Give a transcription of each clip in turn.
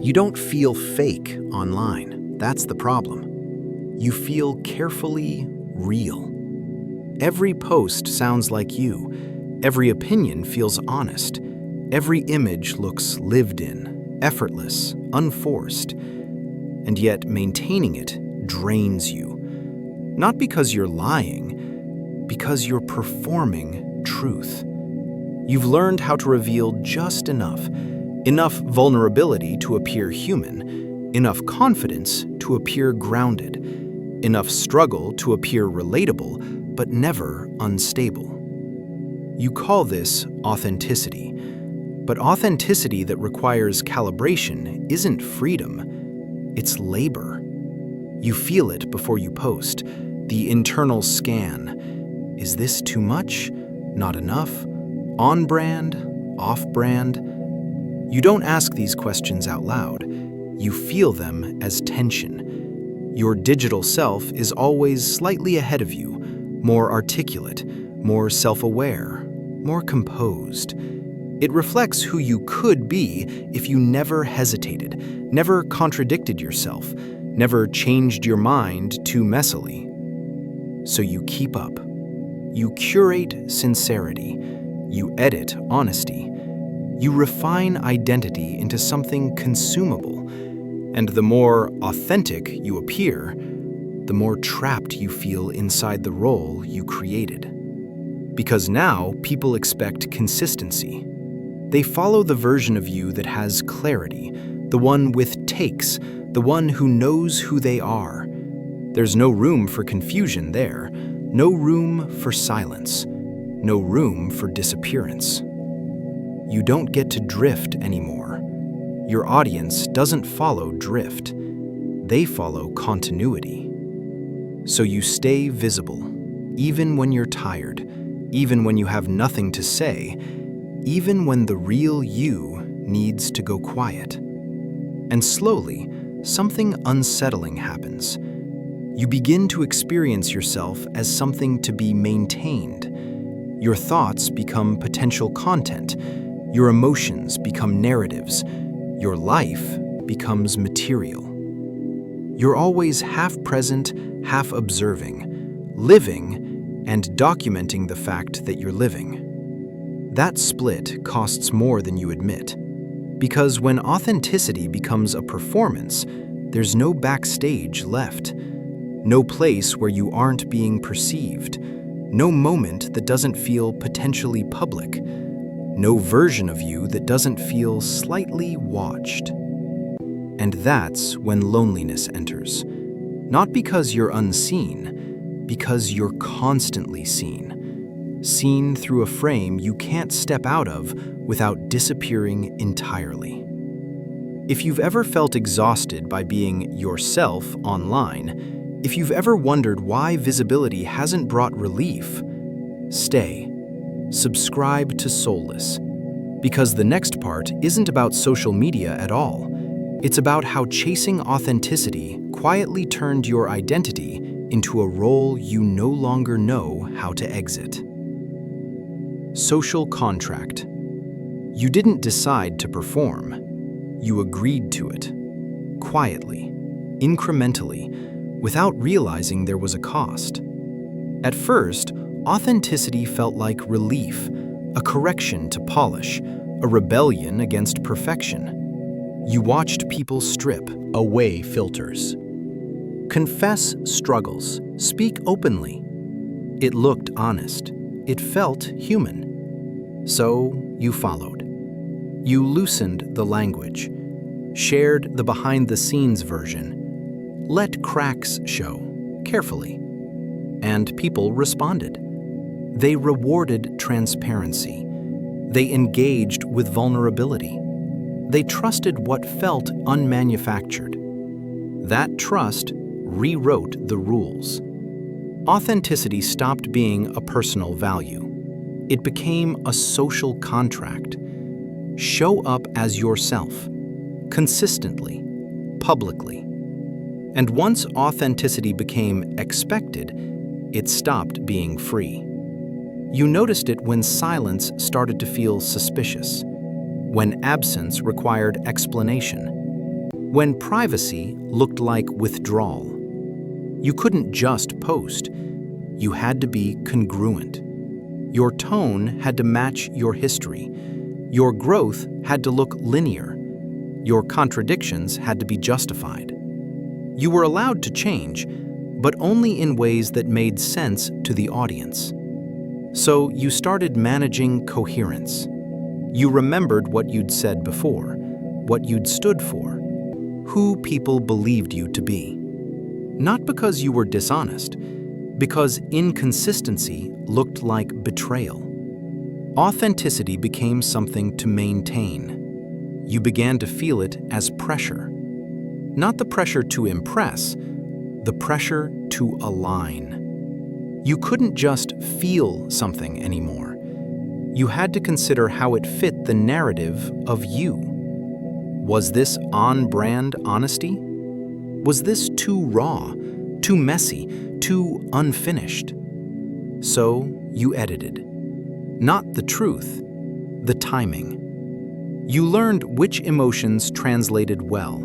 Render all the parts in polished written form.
You don't feel fake online. That's the problem. You feel carefully real. Every post sounds like you. Every opinion feels honest. Every image looks lived in, effortless, unforced. And yet maintaining it drains you. Not because you're lying, because you're performing truth. You've learned how to reveal just enough vulnerability to appear human, enough confidence to appear grounded, enough struggle to appear relatable, but never unstable. You call this authenticity, but authenticity that requires calibration isn't freedom, it's labor. You feel it before you post, the internal scan. Is this too much? Not enough? On brand? Off brand? You don't ask these questions out loud. You feel them as tension. Your digital self is always slightly ahead of you, more articulate, more self-aware, more composed. It reflects who you could be if you never hesitated, never contradicted yourself, never changed your mind too messily. So you keep up. You curate sincerity. You edit honesty. You refine identity into something consumable. And the more authentic you appear, the more trapped you feel inside the role you created. Because now people expect consistency. They follow the version of you that has clarity, the one with takes, the one who knows who they are. There's no room for confusion there, no room for silence, no room for disappearance. You don't get to drift anymore. Your audience doesn't follow drift. They follow continuity. So you stay visible, even when you're tired, even when you have nothing to say, even when the real you needs to go quiet. And slowly, something unsettling happens. You begin to experience yourself as something to be maintained. Your thoughts become potential content. Your emotions become narratives. Your life becomes material. You're always half present, half observing, living, and documenting the fact that you're living. That split costs more than you admit. Because when authenticity becomes a performance, there's no backstage left. No place where you aren't being perceived. No moment that doesn't feel potentially public. No version of you that doesn't feel slightly watched. And that's when loneliness enters. Not because you're unseen, because you're constantly seen. Seen through a frame you can't step out of without disappearing entirely. If you've ever felt exhausted by being yourself online, if you've ever wondered why visibility hasn't brought relief, stay. Subscribe to Soulless. Because the next part isn't about social media at all. It's about how chasing authenticity quietly turned your identity into a role you no longer know how to exit. Social contract. You didn't decide to perform. You agreed to it. Quietly, incrementally, without realizing there was a cost. At first, authenticity felt like relief, a correction to polish, a rebellion against perfection. You watched people strip away filters. Confess struggles, speak openly. It looked honest. It felt human. So you followed. You loosened the language, shared the behind-the-scenes version, let cracks show, carefully. And people responded. They rewarded transparency. They engaged with vulnerability. They trusted what felt unmanufactured. That trust rewrote the rules. Authenticity stopped being a personal value. It became a social contract. Show up as yourself, consistently, publicly. And once authenticity became expected, it stopped being free. You noticed it when silence started to feel suspicious, when absence required explanation, when privacy looked like withdrawal. You couldn't just post. You had to be congruent. Your tone had to match your history. Your growth had to look linear. Your contradictions had to be justified. You were allowed to change, but only in ways that made sense to the audience. So you started managing coherence. You remembered what you'd said before, what you'd stood for, who people believed you to be. Not because you were dishonest, because inconsistency looked like betrayal. Authenticity became something to maintain. You began to feel it as pressure. Not the pressure to impress, the pressure to align. You couldn't just feel something anymore. You had to consider how it fit the narrative of you. Was this on-brand honesty? Was this too raw, too messy, too unfinished? So you edited. Not the truth, the timing. You learned which emotions translated well,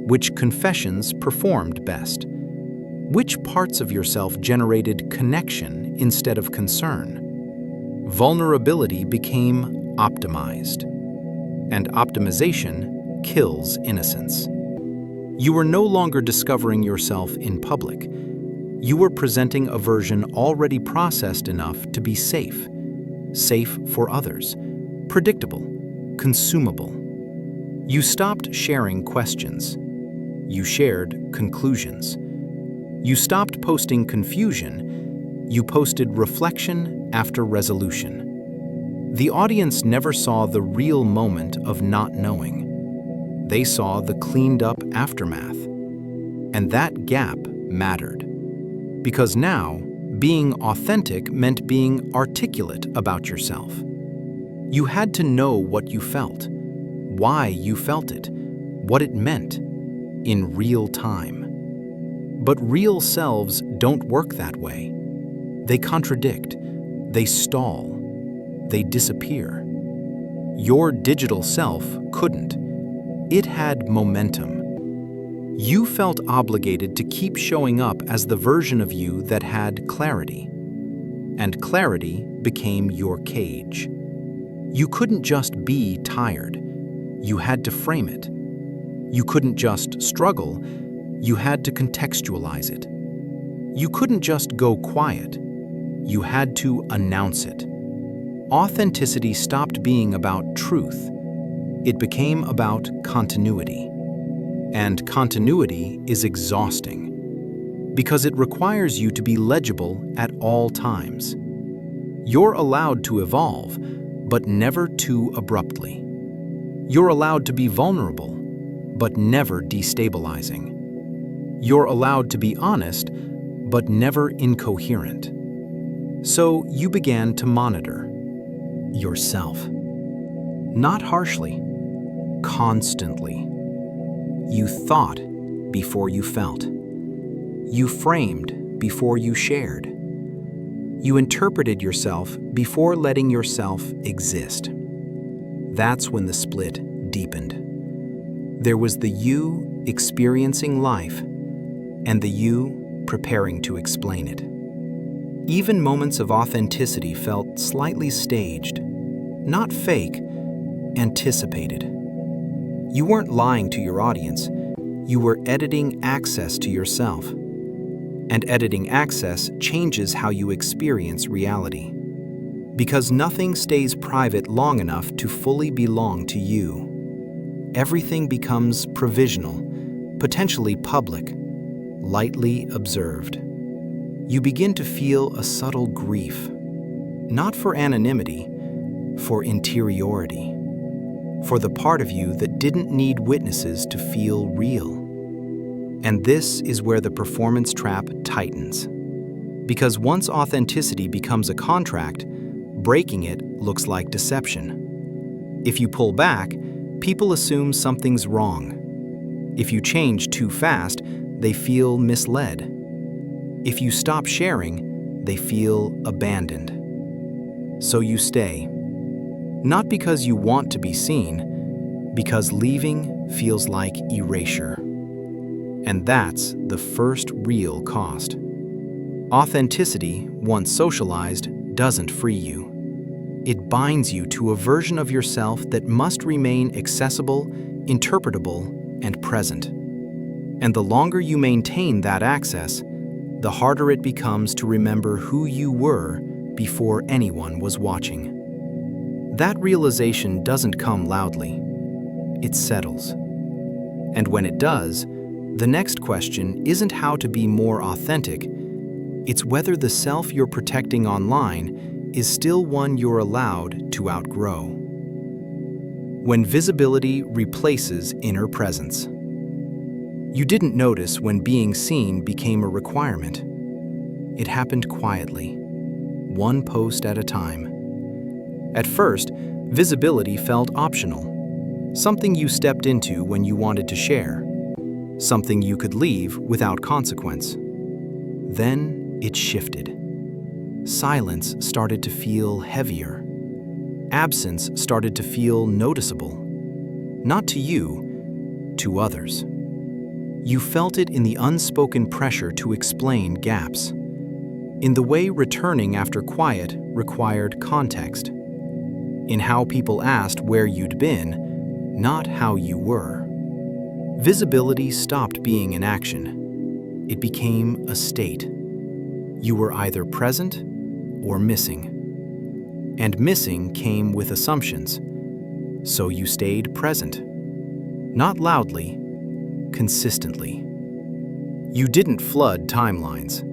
which confessions performed best, which parts of yourself generated connection instead of concern. Vulnerability became optimized, and optimization kills innocence. You were no longer discovering yourself in public. You were presenting a version already processed enough to be safe. Safe for others, predictable, consumable. You stopped sharing questions. You shared conclusions. You stopped posting confusion. You posted reflection after resolution. The audience never saw the real moment of not knowing. They saw the cleaned-up aftermath. And that gap mattered. Because now, being authentic meant being articulate about yourself. You had to know what you felt, why you felt it, what it meant, in real time. But real selves don't work that way. They contradict, they stall, they disappear. Your digital self couldn't. It had momentum. You felt obligated to keep showing up as the version of you that had clarity. And clarity became your cage. You couldn't just be tired. You had to frame it. You couldn't just struggle. You had to contextualize it. You couldn't just go quiet. You had to announce it. Authenticity stopped being about truth. It became about continuity. And continuity is exhausting because it requires you to be legible at all times. You're allowed to evolve, but never too abruptly. You're allowed to be vulnerable, but never destabilizing. You're allowed to be honest, but never incoherent. So you began to monitor yourself. Not harshly, constantly. You thought before you felt. You framed before you shared. You interpreted yourself before letting yourself exist. That's when the split deepened. There was the you experiencing life and the you preparing to explain it. Even moments of authenticity felt slightly staged, not fake, anticipated. You weren't lying to your audience, you were editing access to yourself. And editing access changes how you experience reality. Because nothing stays private long enough to fully belong to you. Everything becomes provisional, potentially public, lightly observed. You begin to feel a subtle grief, not for anonymity, for interiority. For the part of you that didn't need witnesses to feel real. And this is where the performance trap tightens. Because once authenticity becomes a contract, breaking it looks like deception. If you pull back, people assume something's wrong. If you change too fast, they feel misled. If you stop sharing, they feel abandoned. So you stay. Not because you want to be seen, Because leaving feels like erasure. And that's the first real cost. Authenticity, once socialized, doesn't free you. It binds you to a version of yourself that must remain accessible, interpretable, and present. And the longer you maintain that access, the harder it becomes to remember who you were before anyone was watching. That realization doesn't come loudly. It settles. And when it does, the next question isn't how to be more authentic, it's whether the self you're protecting online is still one you're allowed to outgrow. When visibility replaces inner presence. You didn't notice when being seen became a requirement. It happened quietly, one post at a time. At first, visibility felt optional, something you stepped into when you wanted to share, something you could leave without consequence. Then it shifted. Silence started to feel heavier. Absence started to feel noticeable. Not to you, to others. You felt it in the unspoken pressure to explain gaps, in the way returning after quiet required context, in how people asked where you'd been, not how you were. Visibility stopped being an action. It became a state. You were either present or missing. And missing came with assumptions. So you stayed present. Not loudly, consistently. You didn't flood timelines.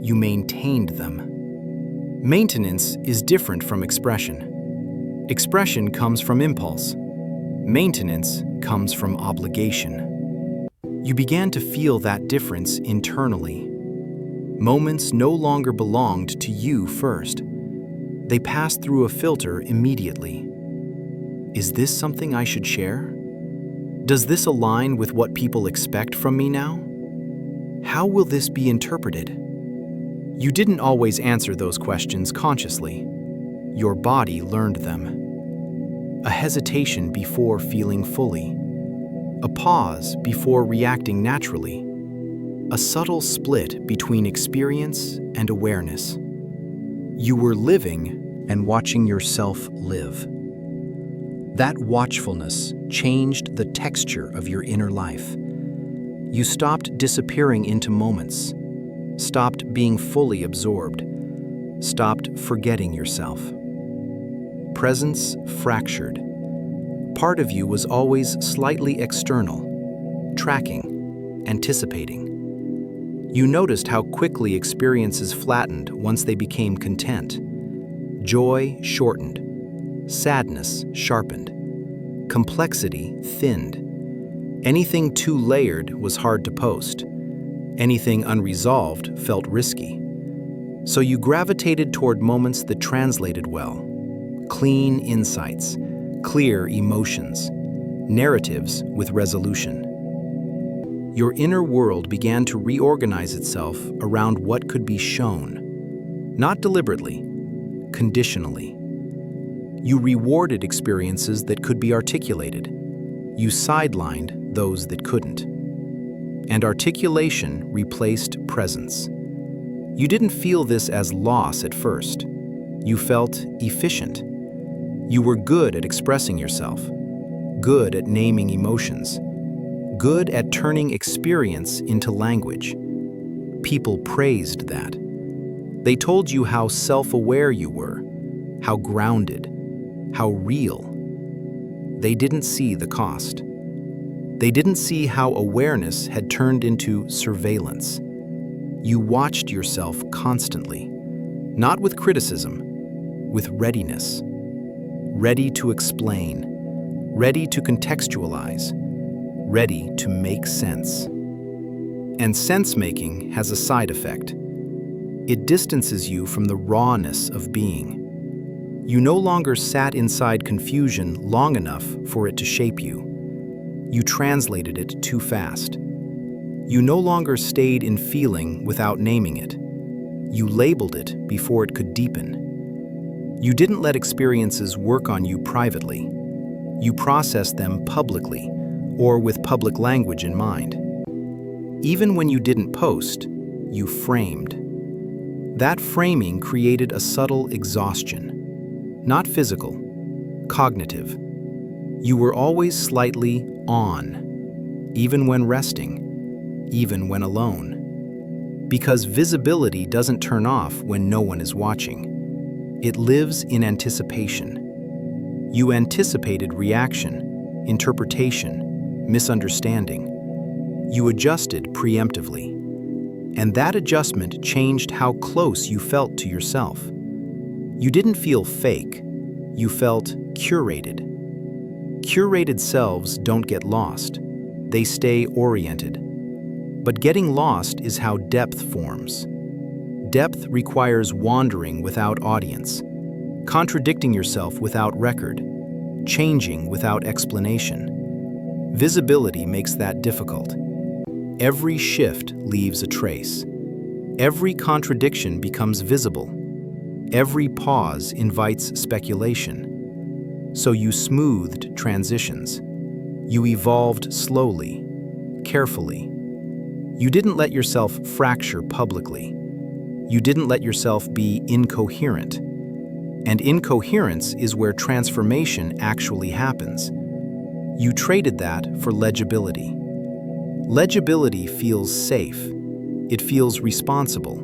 You maintained them. Maintenance is different from expression. Expression comes from impulse. Maintenance comes from obligation. You began to feel that difference internally. Moments no longer belonged to you first. They passed through a filter immediately. Is this something I should share? Does this align with what people expect from me now? How will this be interpreted? You didn't always answer those questions consciously. Your body learned them. A hesitation before feeling fully. A pause before reacting naturally. A subtle split between experience and awareness. You were living and watching yourself live. That watchfulness changed the texture of your inner life. You stopped disappearing into moments, stopped being fully absorbed, stopped forgetting yourself. Presence fractured. Part of you was always slightly external, tracking, anticipating. You noticed how quickly experiences flattened once they became content. Joy shortened. Sadness sharpened. Complexity thinned. Anything too layered was hard to post. Anything unresolved felt risky. So you gravitated toward moments that translated well. Clean insights, clear emotions, narratives with resolution. Your inner world began to reorganize itself around what could be shown. Not deliberately, conditionally. You rewarded experiences that could be articulated. You sidelined those that couldn't. And articulation replaced presence. You didn't feel this as loss at first. You felt efficient. You were good at expressing yourself, good at naming emotions, good at turning experience into language. People praised that. They told you how self-aware you were, how grounded, how real. They didn't see the cost. They didn't see how awareness had turned into surveillance. You watched yourself constantly, not with criticism, with readiness. Ready to explain, ready to contextualize, ready to make sense. And sense-making has a side effect. It distances you from the rawness of being. You no longer sat inside confusion long enough for it to shape you. You translated it too fast. You no longer stayed in feeling without naming it. You labeled it before it could deepen. You didn't let experiences work on you privately. You processed them publicly, or with public language in mind. Even when you didn't post, you framed. That framing created a subtle exhaustion, not physical, cognitive. You were always slightly on, even when resting, even when alone. Because visibility doesn't turn off when no one is watching. It lives in anticipation. You anticipated reaction, interpretation, misunderstanding. You adjusted preemptively. And that adjustment changed how close you felt to yourself. You didn't feel fake. You felt curated. Curated selves don't get lost. They stay oriented. But getting lost is how depth forms. Depth requires wandering without audience, contradicting yourself without record, changing without explanation. Visibility makes that difficult. Every shift leaves a trace. Every contradiction becomes visible. Every pause invites speculation. So you smoothed transitions. You evolved slowly, carefully. You didn't let yourself fracture publicly. You didn't let yourself be incoherent. And incoherence is where transformation actually happens. You traded that for legibility. Legibility feels safe. It feels responsible.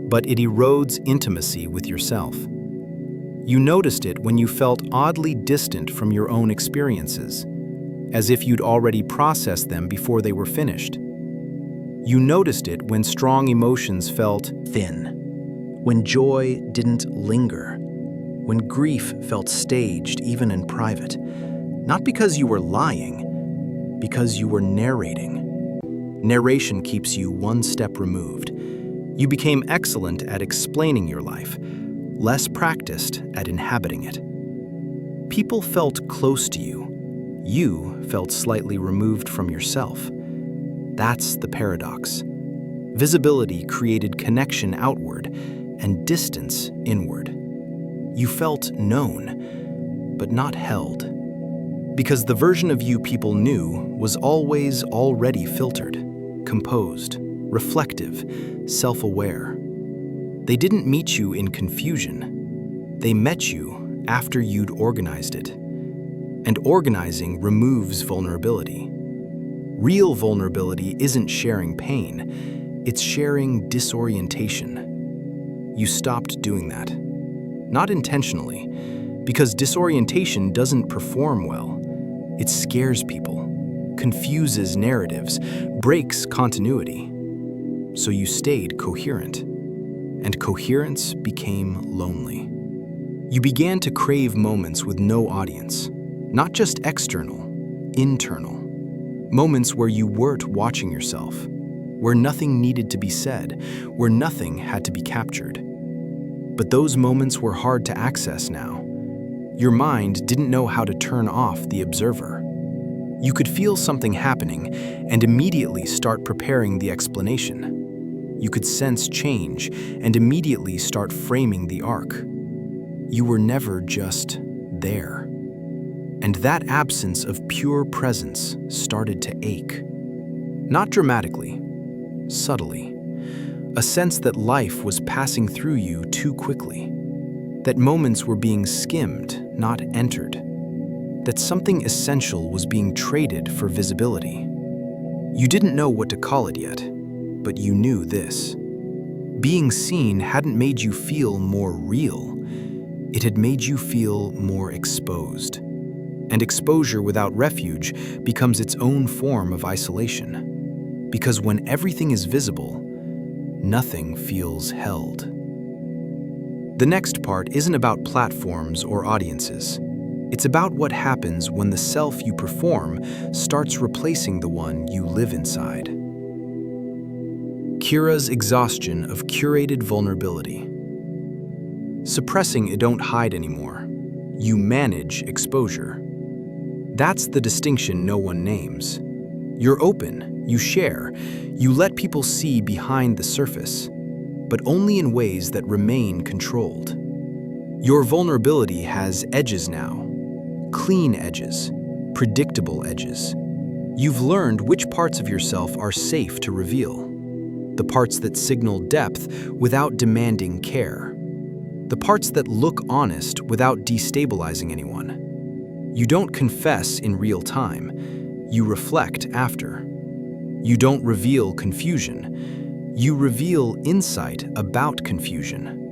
But it erodes intimacy with yourself. You noticed it when you felt oddly distant from your own experiences, as if you'd already processed them before they were finished. You noticed it when strong emotions felt thin, when joy didn't linger, when grief felt staged even in private, not because you were lying, because you were narrating. Narration keeps you one step removed. You became excellent at explaining your life, less practiced at inhabiting it. People felt close to you. You felt slightly removed from yourself. That's the paradox. Visibility created connection outward and distance inward. You felt known, but not held. Because the version of you people knew was always already filtered, composed, reflective, self-aware. They didn't meet you in confusion. They met you after you'd organized it. And organizing removes vulnerability. Real vulnerability isn't sharing pain, it's sharing disorientation. You stopped doing that. Not intentionally, because disorientation doesn't perform well. It scares people, confuses narratives, breaks continuity. So you stayed coherent, and coherence became lonely. You began to crave moments with no audience, not just external, internal. Moments where you weren't watching yourself, where nothing needed to be said, where nothing had to be captured. But those moments were hard to access now. Your mind didn't know how to turn off the observer. You could feel something happening and immediately start preparing the explanation. You could sense change and immediately start framing the arc. You were never just there. And that absence of pure presence started to ache. Not dramatically, subtly. A sense that life was passing through you too quickly. That moments were being skimmed, not entered. That something essential was being traded for visibility. You didn't know what to call it yet, but you knew this. Being seen hadn't made you feel more real. It had made you feel more exposed. And exposure without refuge becomes its own form of isolation. Because when everything is visible, nothing feels held. The next part isn't about platforms or audiences. It's about what happens when the self you perform starts replacing the one you live inside. Kira's exhaustion of curated vulnerability. Suppressing it don't hide anymore. You manage exposure. That's the distinction no one names. You're open, you share, you let people see behind the surface, but only in ways that remain controlled. Your vulnerability has edges now, Clean edges, predictable edges. You've learned which parts of yourself are safe to reveal. The parts that signal depth without demanding care. The parts that look honest without destabilizing anyone. You don't confess in real time. You reflect after. You don't reveal confusion. You reveal insight about confusion.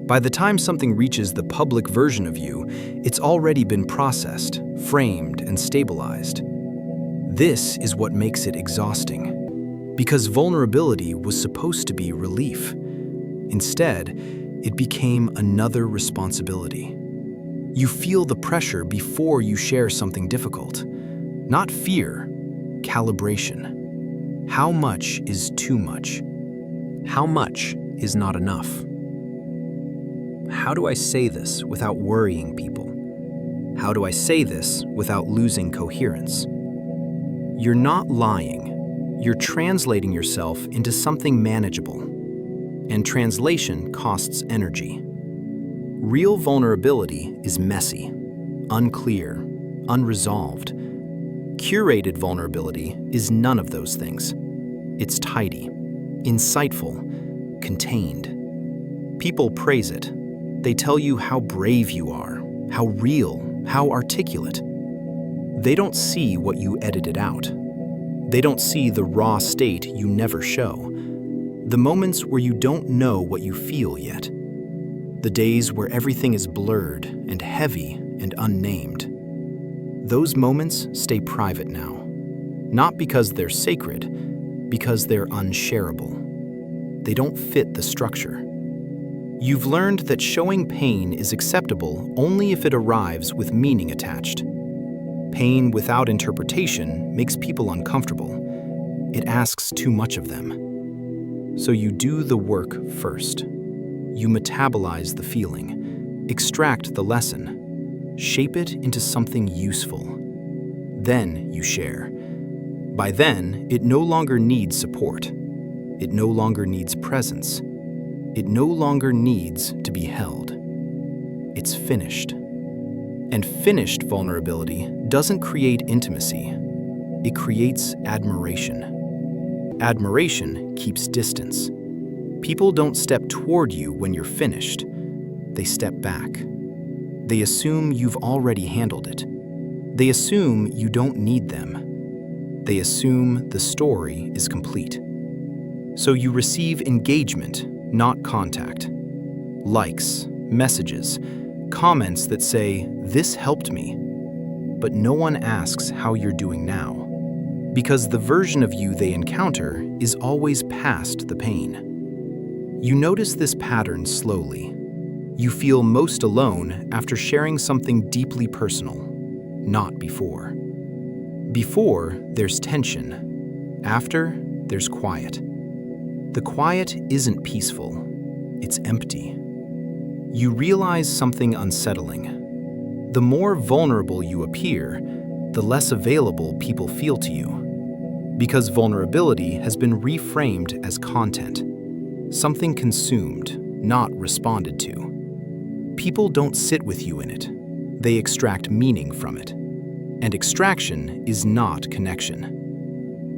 By the time something reaches the public version of you, it's already been processed, framed, and stabilized. This is what makes it exhausting. Because vulnerability was supposed to be relief. Instead, it became another responsibility. You feel the pressure before you share something difficult. Not fear, calibration. How much is too much? How much is not enough? How do I say this without worrying people? How do I say this without losing coherence? You're not lying. You're translating yourself into something manageable. And translation costs energy. Real vulnerability is messy, unclear, unresolved. Curated vulnerability is none of those things. It's tidy, insightful, contained. People praise it. They tell you how brave you are, how real, how articulate. They don't see what you edited out. They don't see the raw state you never show. The moments where you don't know what you feel yet. The days where everything is blurred and heavy and unnamed. Those moments stay private now. Not because they're sacred, because they're unshareable. They don't fit the structure. You've learned that showing pain is acceptable only if it arrives with meaning attached. Pain without interpretation makes people uncomfortable. It asks too much of them. So you do the work first. You metabolize the feeling, extract the lesson, shape it into something useful. Then you share. By then, it no longer needs support. It no longer needs presence. It no longer needs to be held. It's finished. And finished vulnerability doesn't create intimacy. It creates admiration. Admiration keeps distance. People don't step toward you when you're finished. They step back. They assume you've already handled it. They assume you don't need them. They assume the story is complete. So you receive engagement, not contact. Likes, messages, comments that say, "This helped me." But no one asks how you're doing now. Because the version of you they encounter is always past the pain. You notice this pattern slowly. You feel most alone after sharing something deeply personal, not before. Before, there's tension. After, there's quiet. The quiet isn't peaceful. It's empty. You realize something unsettling. The more vulnerable you appear, the less available people feel to you. Because vulnerability has been reframed as content. Something consumed, not responded to. People don't sit with you in it. They extract meaning from it. And extraction is not connection.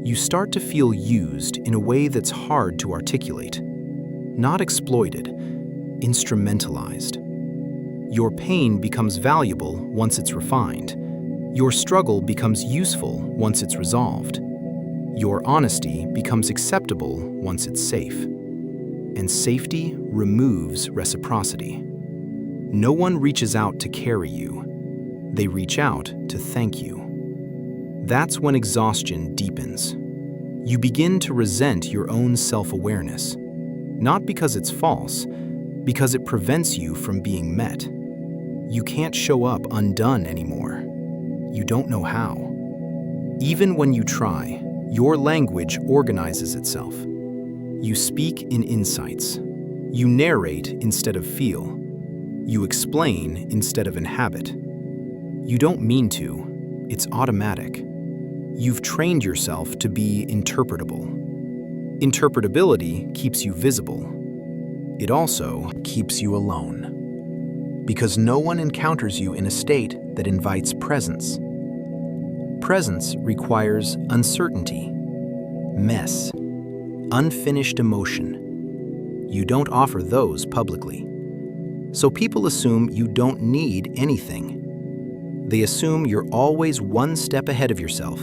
You start to feel used in a way that's hard to articulate. Not exploited, instrumentalized. Your pain becomes valuable once it's refined. Your struggle becomes useful once it's resolved. Your honesty becomes acceptable once it's safe. And safety removes reciprocity. No one reaches out to carry you. They reach out to thank you. That's when exhaustion deepens. You begin to resent your own self-awareness. Not because it's false, because it prevents you from being met. You can't show up undone anymore. You don't know how. Even when you try, your language organizes itself. You speak in insights. You narrate instead of feel. You explain instead of inhabit. You don't mean to. It's automatic. You've trained yourself to be interpretable. Interpretability keeps you visible. It also keeps you alone. because no one encounters you in a state that invites presence. Presence requires uncertainty, mess, unfinished emotion. You don't offer those publicly. So people assume you don't need anything. They assume you're always one step ahead of yourself,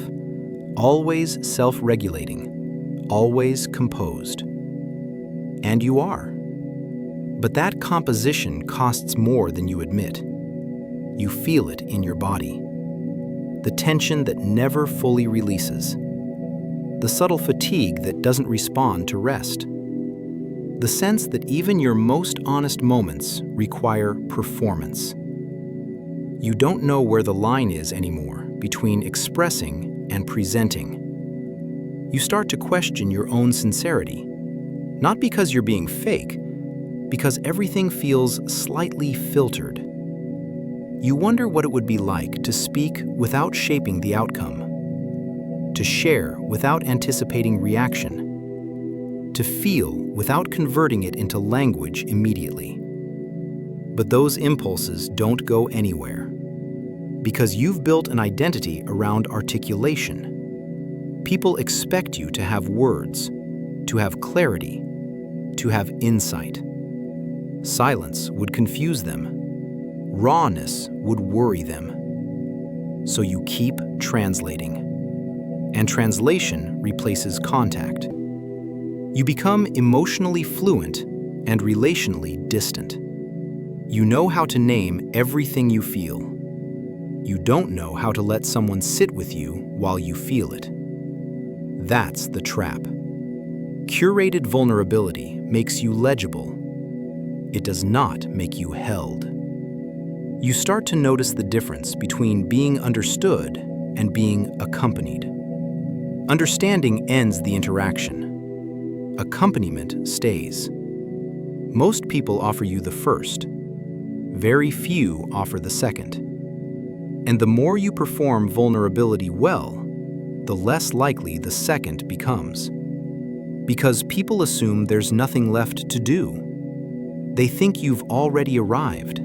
always self-regulating, always composed. And you are. But that composition costs more than you admit. You feel it in your body. The tension that never fully releases. The subtle fatigue that doesn't respond to rest. The sense that even your most honest moments require performance. You don't know where the line is anymore between expressing and presenting. You start to question your own sincerity, not because you're being fake, because everything feels slightly filtered. You wonder what it would be like to speak without shaping the outcome, to share without anticipating reaction, to feel without converting it into language immediately. But those impulses don't go anywhere, because you've built an identity around articulation. People expect you to have words, to have clarity, to have insight. Silence would confuse them. Rawness would worry them. So you keep translating. And translation replaces contact. You become emotionally fluent and relationally distant. You know how to name everything you feel. You don't know how to let someone sit with you while you feel it. That's the trap. Curated vulnerability makes you legible. It does not make you held. You start to notice the difference between being understood and being accompanied. Understanding ends the interaction. Accompaniment stays. Most people offer you the first. Very few offer the second. And the more you perform vulnerability well, the less likely the second becomes. Because people assume there's nothing left to do. They think you've already arrived.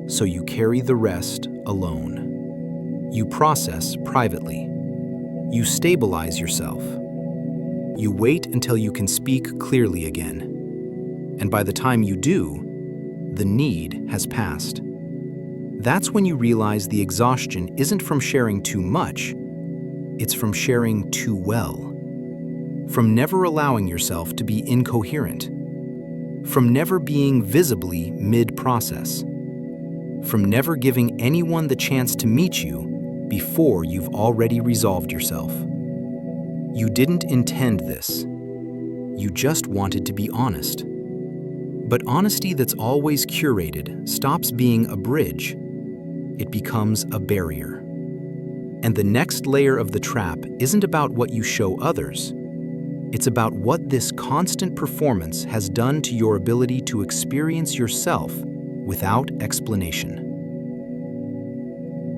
So you carry the rest alone. You process privately. You stabilize yourself. You wait until you can speak clearly again. And by the time you do, the need has passed. That's when you realize the exhaustion isn't from sharing too much, it's from sharing too well. From never allowing yourself to be incoherent. From never being visibly mid-process. From never giving anyone the chance to meet you before you've already resolved yourself. You didn't intend this. You just wanted to be honest. But honesty that's always curated stops being a bridge. It becomes a barrier. And the next layer of the trap isn't about what you show others. It's about what this constant performance has done to your ability to experience yourself without explanation.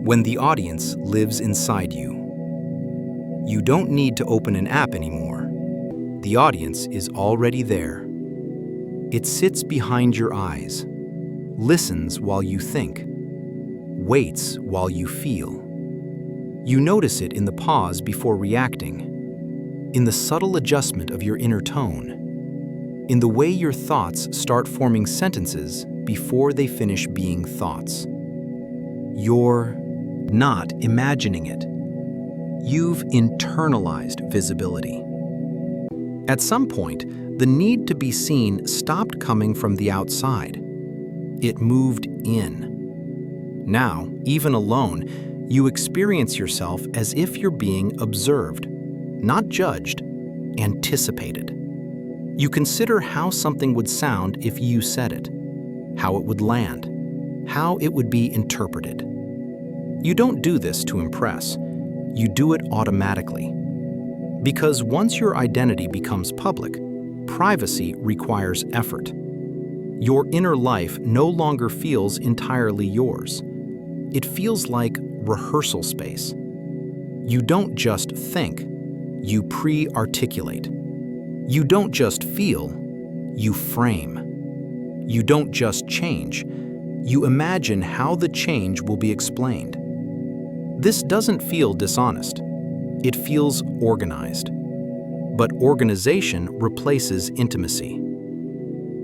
When the audience lives inside you, you don't need to open an app anymore. The audience is already there. It sits behind your eyes, listens while you think, waits while you feel. You notice it in the pause before reacting, in the subtle adjustment of your inner tone, in the way your thoughts start forming sentences before they finish being thoughts. You're not imagining it. You've internalized visibility. At some point, the need to be seen stopped coming from the outside. It moved in. Now, even alone, you experience yourself as if you're being observed, not judged, anticipated. You consider how something would sound if you said it, how it would land, how it would be interpreted. You don't do this to impress. You do it automatically. Because once your identity becomes public, privacy requires effort. Your inner life no longer feels entirely yours. It feels like rehearsal space. You don't just think, you pre-articulate. You don't just feel, you frame. You don't just change, You imagine how the change will be explained. This doesn't feel dishonest. It feels organized. But organization replaces intimacy.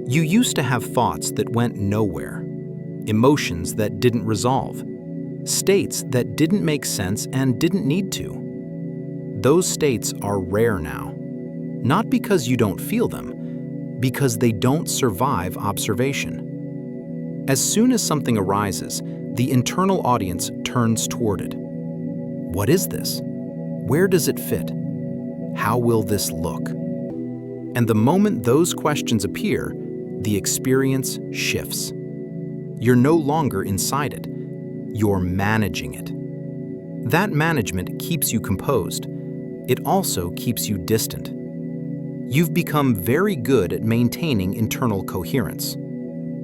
You used to have thoughts that went nowhere, emotions that didn't resolve, states that didn't make sense and didn't need to. Those states are rare now, not because you don't feel them, because they don't survive observation. As soon as something arises, the internal audience turns toward it. What is this? Where does it fit? How will this look? And the moment those questions appear, the experience shifts. You're no longer inside it. You're managing it. That management keeps you composed. It also keeps you distant. You've become very good at maintaining internal coherence,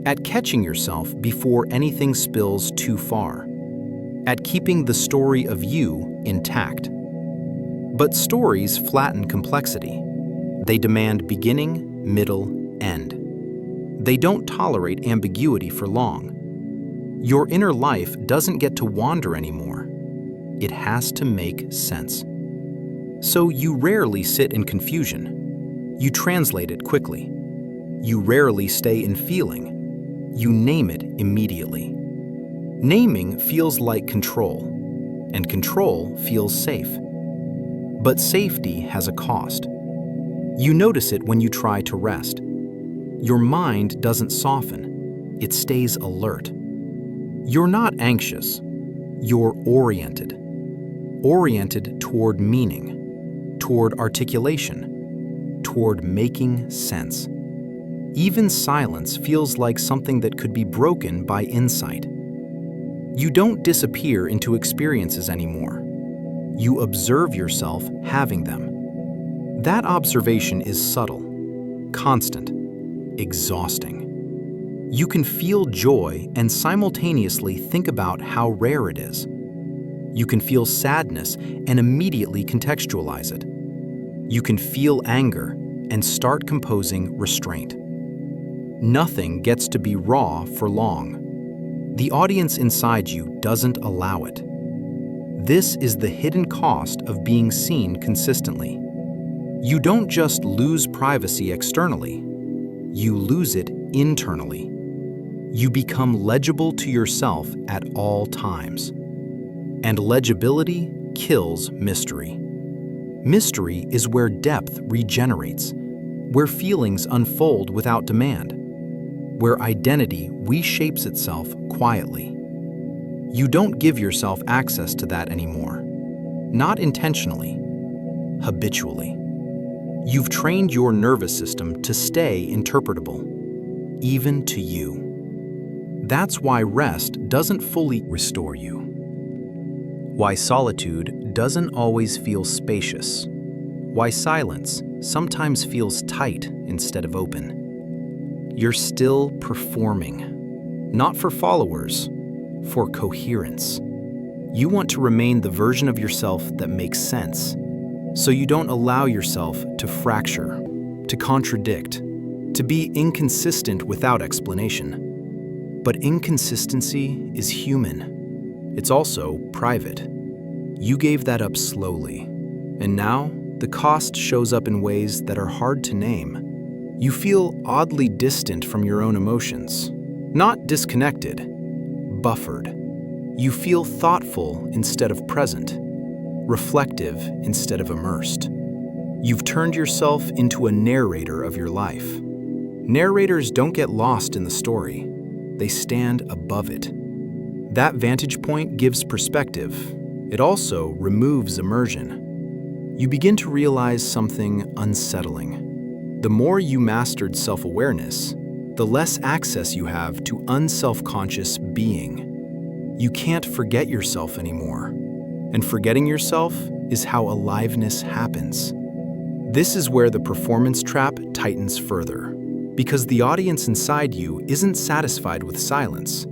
at catching yourself before anything spills too far, at keeping the story of you intact. But stories flatten complexity. They demand beginning, middle, end. They don't tolerate ambiguity for long. Your inner life doesn't get to wander anymore. It has to make sense. So you rarely sit in confusion. You translate it quickly. You rarely stay in feeling. You name it immediately. Naming feels like control, and control feels safe. But safety has a cost. You notice it when you try to rest. Your mind doesn't soften. It stays alert. You're not anxious. You're oriented. Oriented toward meaning, toward articulation, toward making sense. Even silence feels like something that could be broken by insight. You don't disappear into experiences anymore. You observe yourself having them. That observation is subtle, constant, exhausting. You can feel joy and simultaneously think about how rare it is. You can feel sadness and immediately contextualize it. You can feel anger and start composing restraint. Nothing gets to be raw for long. The audience inside you doesn't allow it. This is the hidden cost of being seen consistently. You don't just lose privacy externally, you lose it internally. You become legible to yourself at all times. And legibility kills mystery. Mystery is where depth regenerates, where feelings unfold without demand, where identity reshapes itself quietly. You don't give yourself access to that anymore. Not intentionally, habitually. You've trained your nervous system to stay interpretable, even to you. That's why rest doesn't fully restore you. Why solitude doesn't always feel spacious. Why silence sometimes feels tight instead of open. You're still performing, not for followers, for coherence. You want to remain the version of yourself that makes sense, so you don't allow yourself to fracture, to contradict, to be inconsistent without explanation. But inconsistency is human. It's also private. You gave that up slowly, and now the cost shows up in ways that are hard to name. You feel oddly distant from your own emotions, not disconnected, buffered. You feel thoughtful instead of present, reflective instead of immersed. You've turned yourself into a narrator of your life. Narrators don't get lost in the story. They stand above it. That vantage point gives perspective. It also removes immersion. You begin to realize something unsettling. The more you mastered self-awareness, the less access you have to unself-conscious being. You can't forget yourself anymore. And forgetting yourself is how aliveness happens. This is where the performance trap tightens further, because the audience inside you isn't satisfied with silence.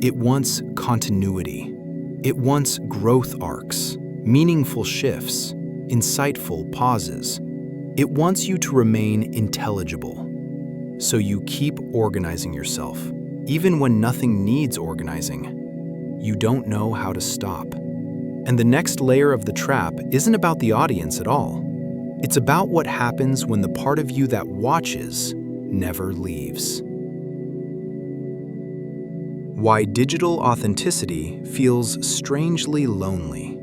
It wants continuity. It wants growth arcs, meaningful shifts, insightful pauses. It wants you to remain intelligible. So you keep organizing yourself, even when nothing needs organizing. You don't know how to stop. And the next layer of the trap isn't about the audience at all. It's about what happens when the part of you that watches never leaves. Why digital authenticity feels strangely lonely.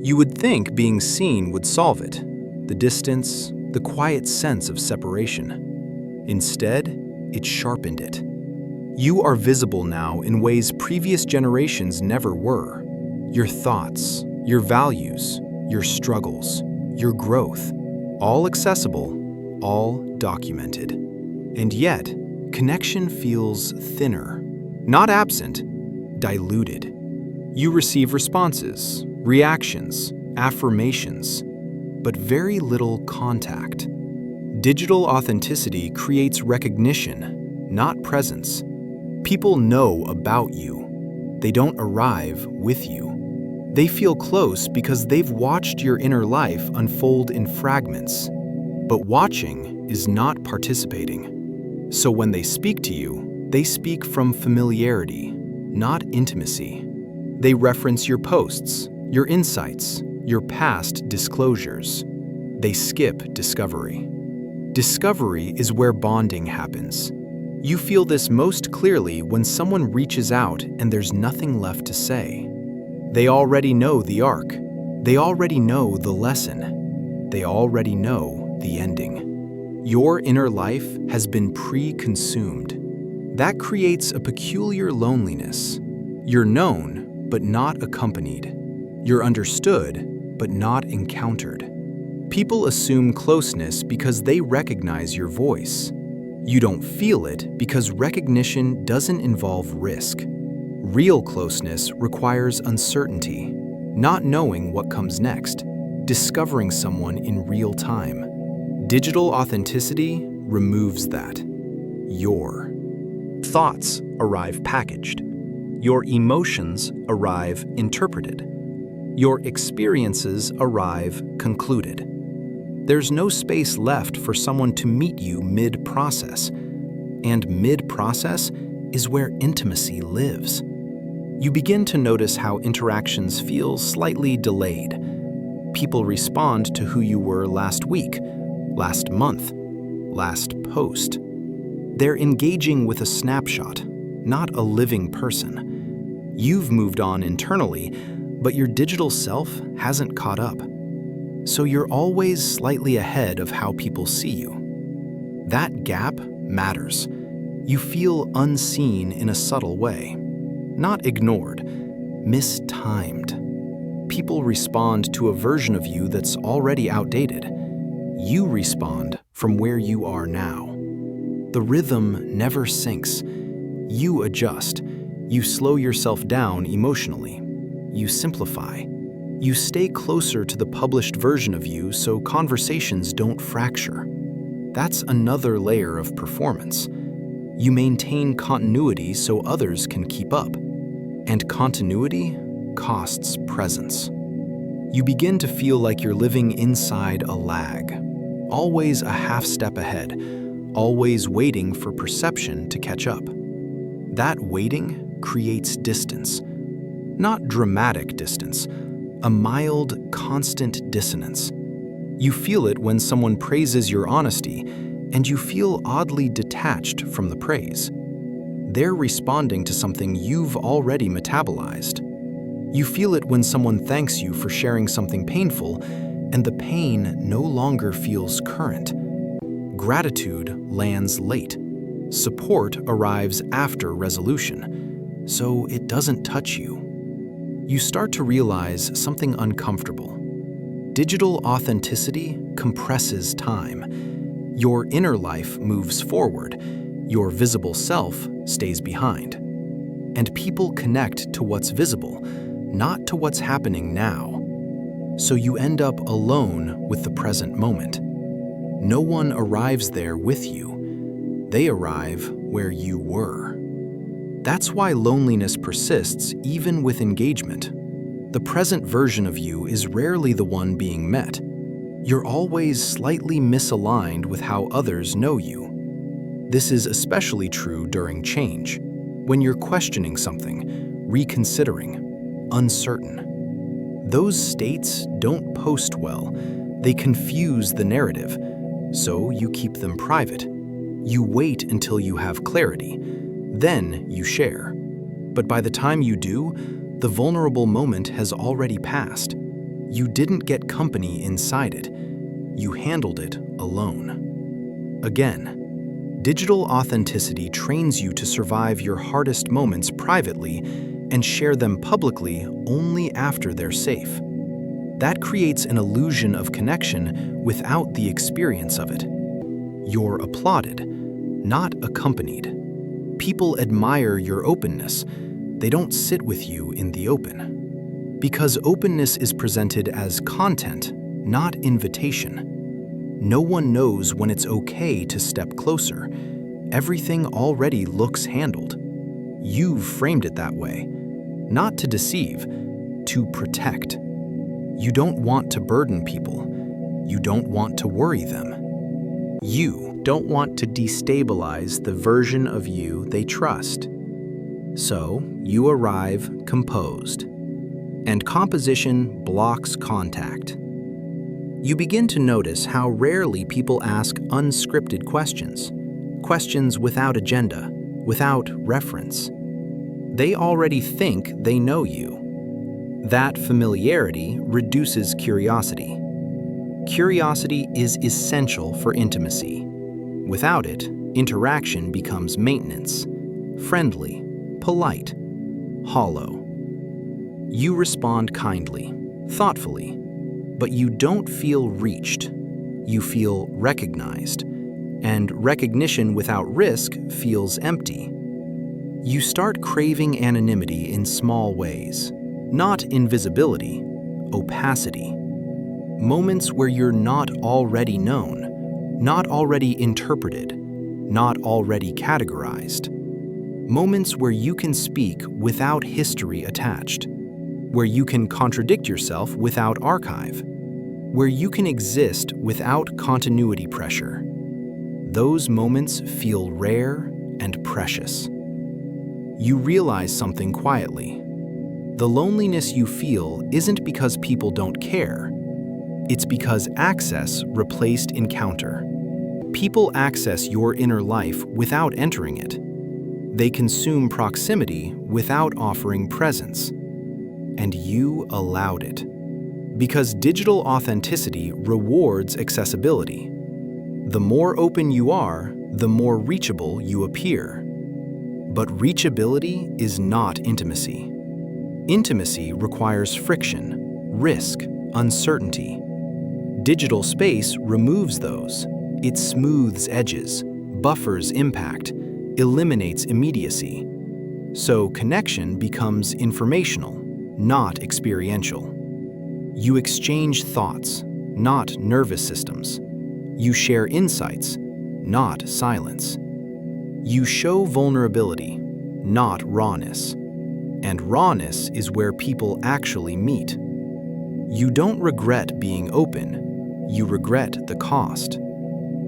You would think being seen would solve it, the distance, the quiet sense of separation. Instead, it sharpened it. You are visible now in ways previous generations never were. Your thoughts, your values, your struggles, your growth, all accessible, all documented. And yet, connection feels thinner, not absent, diluted. You receive responses, reactions, affirmations, but very little contact. Digital authenticity creates recognition, not presence. People know about you. They don't arrive with you. They feel close because they've watched your inner life unfold in fragments. But watching is not participating. So when they speak to you, they speak from familiarity, not intimacy. They reference your posts, your insights, your past disclosures. They skip discovery. Discovery is where bonding happens. You feel this most clearly when someone reaches out and there's nothing left to say. They already know the arc. They already know the lesson. They already know the ending. Your inner life has been pre-consumed. That creates a peculiar loneliness. You're known, but not accompanied. You're understood, but not encountered. People assume closeness because they recognize your voice. You don't feel it because recognition doesn't involve risk. Real closeness requires uncertainty, not knowing what comes next, discovering someone in real time. Digital authenticity removes that. Your thoughts arrive packaged. Your emotions arrive interpreted. Your experiences arrive concluded. There's no space left for someone to meet you mid-process. And mid-process is where intimacy lives. You begin to notice how interactions feel slightly delayed. People respond to who you were last week, last month, last post. They're engaging with a snapshot, not a living person. You've moved on internally, but your digital self hasn't caught up. So you're always slightly ahead of how people see you. That gap matters. You feel unseen in a subtle way. Not ignored, mistimed. People respond to a version of you that's already outdated. You respond from where you are now. The rhythm never syncs. You adjust. You slow yourself down emotionally. You simplify. You stay closer to the published version of you so conversations don't fracture. That's another layer of performance. You maintain continuity so others can keep up. And continuity costs presence. You begin to feel like you're living inside a lag, always a half step ahead, always waiting for perception to catch up. That waiting creates distance. Not dramatic distance, a mild, constant dissonance. You feel it when someone praises your honesty, and you feel oddly detached from the praise. They're responding to something you've already metabolized. You feel it when someone thanks you for sharing something painful, and the pain no longer feels current. Gratitude lands late. Support arrives after resolution, so it doesn't touch you. You start to realize something uncomfortable. Digital authenticity compresses time. Your inner life moves forward. Your visible self stays behind. And people connect to what's visible, not to what's happening now. So you end up alone with the present moment. No one arrives there with you. They arrive where you were. That's why loneliness persists even with engagement. The present version of you is rarely the one being met. You're always slightly misaligned with how others know you. This is especially true during change, when you're questioning something, reconsidering, uncertain. Those states don't post well. They confuse the narrative, so you keep them private. You wait until you have clarity, then you share. But by the time you do, the vulnerable moment has already passed. You didn't get company inside it. You handled it alone. Again, digital authenticity trains you to survive your hardest moments privately and share them publicly only after they're safe. That creates an illusion of connection without the experience of it. You're applauded, not accompanied. People admire your openness. They don't sit with you in the open. Because openness is presented as content, not invitation. No one knows when it's okay to step closer. Everything already looks handled. You've framed it that way. Not to deceive, to protect. You don't want to burden people. You don't want to worry them. You don't want to destabilize the version of you they trust. So you arrive composed. And composition blocks contact. You begin to notice how rarely people ask unscripted questions. Questions without agenda, without reference. They already think they know you. That familiarity reduces curiosity. Curiosity is essential for intimacy. Without it, interaction becomes maintenance, friendly, polite, hollow. You respond kindly, thoughtfully, but you don't feel reached. You feel recognized, and recognition without risk feels empty. You start craving anonymity in small ways, not invisibility, opacity. Moments where you're not already known, not already interpreted, not already categorized. Moments where you can speak without history attached, where you can contradict yourself without archive, where you can exist without continuity pressure. Those moments feel rare and precious. You realize something quietly. The loneliness you feel isn't because people don't care. It's because access replaced encounter. People access your inner life without entering it. They consume proximity without offering presence. And you allowed it. Because digital authenticity rewards accessibility. The more open you are, the more reachable you appear. But reachability is not intimacy. Intimacy requires friction, risk, uncertainty. Digital space removes those. It smooths edges, buffers impact, eliminates immediacy. So connection becomes informational, not experiential. You exchange thoughts, not nervous systems. You share insights, not silence. You show vulnerability, not rawness. And rawness is where people actually meet. You don't regret being open, you regret the cost.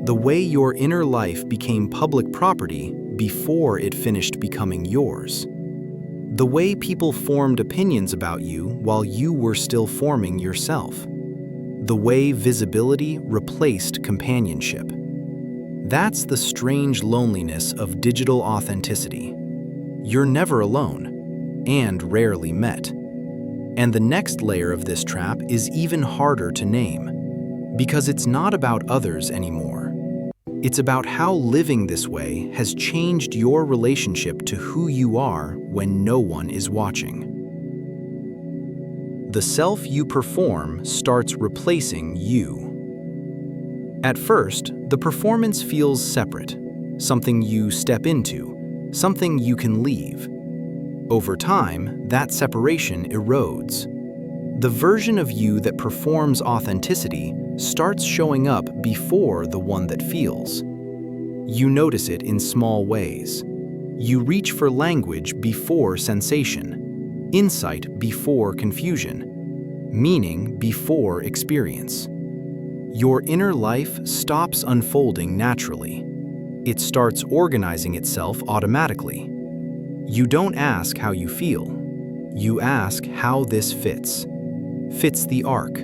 The way your inner life became public property before it finished becoming yours. The way people formed opinions about you while you were still forming yourself. The way visibility replaced companionship. That's the strange loneliness of digital authenticity. You're never alone, and rarely met. And the next layer of this trap is even harder to name, because it's not about others anymore. It's about how living this way has changed your relationship to who you are when no one is watching. The self you perform starts replacing you. At first, the performance feels separate, something you step into, something you can leave. Over time, that separation erodes. The version of you that performs authenticity starts showing up before the one that feels. You notice it in small ways. You reach for language before sensation, insight before confusion, meaning before experience. Your inner life stops unfolding naturally. It starts organizing itself automatically. You don't ask how you feel. You ask how this fits. Fits the arc,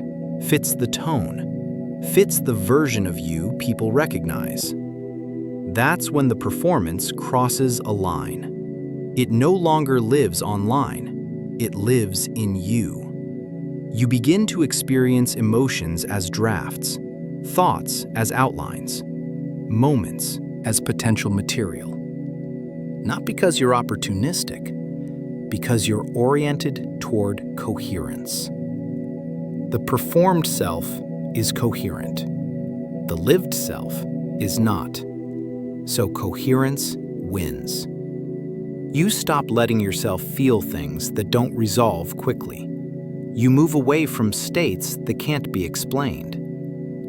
fits the tone, fits the version of you people recognize. That's when the performance crosses a line. It no longer lives online. It lives in you. You begin to experience emotions as drafts, thoughts as outlines, moments as potential material. Not because you're opportunistic, because you're oriented toward coherence. The performed self is coherent. The lived self is not. So coherence wins. You stop letting yourself feel things that don't resolve quickly. You move away from states that can't be explained.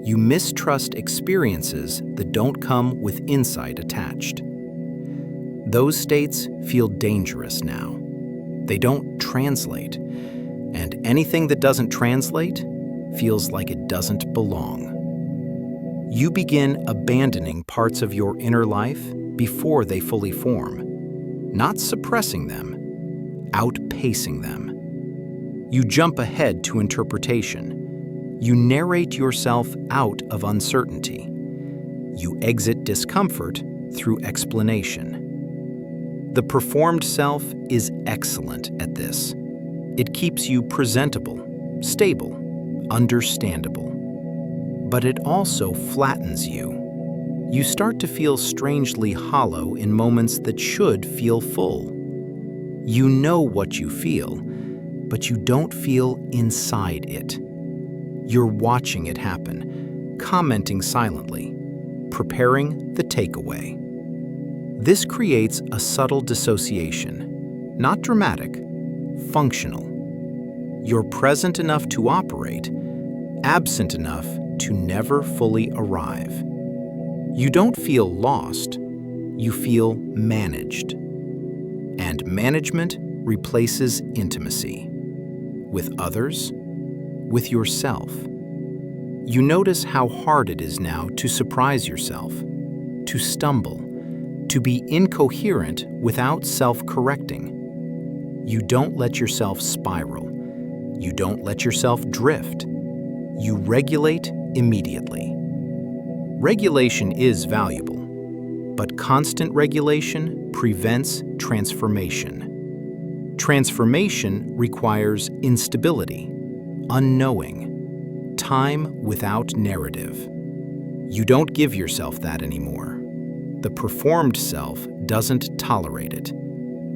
You mistrust experiences that don't come with insight attached. Those states feel dangerous now. They don't translate, and anything that doesn't translate feels like it doesn't belong. You begin abandoning parts of your inner life before they fully form, not suppressing them, outpacing them. You jump ahead to interpretation. You narrate yourself out of uncertainty. You exit discomfort through explanation. The performed self is excellent at this. It keeps you presentable, stable, understandable. But it also flattens you. You start to feel strangely hollow in moments that should feel full. You know what you feel, but you don't feel inside it. You're watching it happen, commenting silently, preparing the takeaway. This creates a subtle dissociation, not dramatic, functional. You're present enough to operate, absent enough to never fully arrive. You don't feel lost, you feel managed. And management replaces intimacy. With others, with yourself. You notice how hard it is now to surprise yourself, to stumble, to be incoherent without self-correcting. You don't let yourself spiral. You don't let yourself drift. You regulate immediately. Regulation is valuable, but constant regulation prevents transformation. Transformation requires instability, unknowing, time without narrative. You don't give yourself that anymore. The performed self doesn't tolerate it.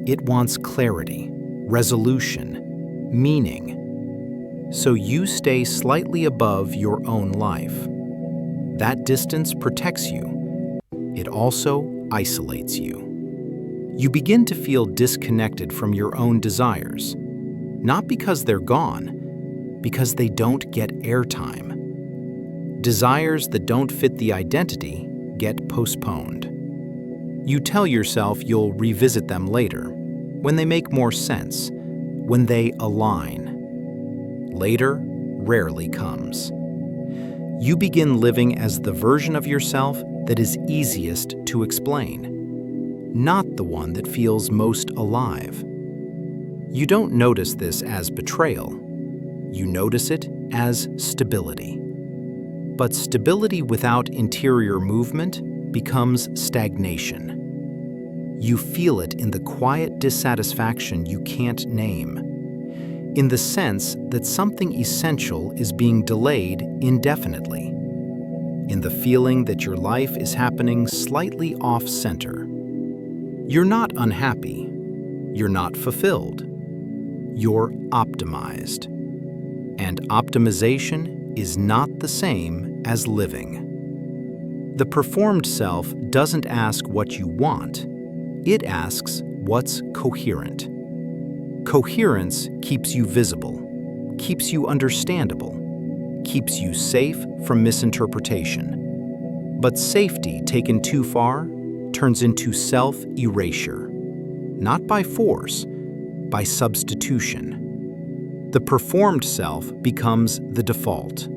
It wants clarity, resolution, meaning. So you stay slightly above your own life. That distance protects you. It also isolates you. You begin to feel disconnected from your own desires, not because they're gone, because they don't get airtime. Desires that don't fit the identity get postponed. You tell yourself you'll revisit them later, when they make more sense, when they align. Later rarely comes. You begin living as the version of yourself that is easiest to explain, not the one that feels most alive. You don't notice this as betrayal. You notice it as stability. But stability without interior movement becomes stagnation. You feel it in the quiet dissatisfaction you can't name, in the sense that something essential is being delayed indefinitely, in the feeling that your life is happening slightly off-center. You're not unhappy. You're not fulfilled. You're optimized. And optimization is not the same as living. The performed self doesn't ask what you want. It asks what's coherent. Coherence keeps you visible, keeps you understandable, keeps you safe from misinterpretation. But safety taken too far turns into self-erasure, not by force, by substitution. The performed self becomes the default.